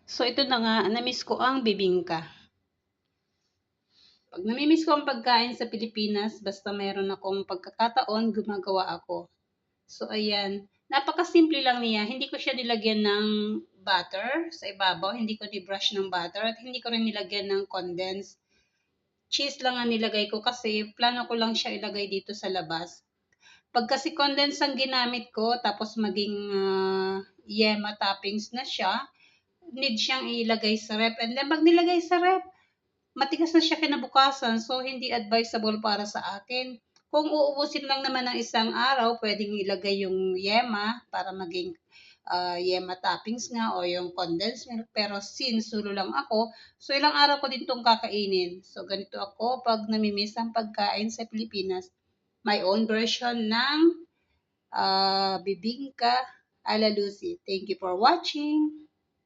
So, ito na nga, na-miss ko ang bibingka. Pag nami-miss ko ang pagkain sa Pilipinas, basta meron akong pagkakataon, gumagawa ako. So, ayan. Napakasimple lang niya. Hindi ko siya nilagyan ng butter sa ibabaw. Hindi ko ni-brush ng butter at hindi ko rin nilagyan ng condensed cheese lang ang nilagay ko kasi plano ko lang siya ilagay dito sa labas. Pag kasi condensed ang ginamit ko, tapos maging yema toppings na siya, need siyang ilagay sa rep. And then, pag nilagay sa rep, matigas na siya kinabukasan. So, hindi advisable para sa akin. Kung uubusin lang naman ng isang araw, pwedeng ilagay yung yema para maging yema toppings nga o yung condensed milk. Pero since sulo lang ako, so ilang araw ko din itong kakainin. So, ganito ako pag namimiss ang pagkain sa Pilipinas. My own version ng bibingka ala Lucy. Thank you for watching.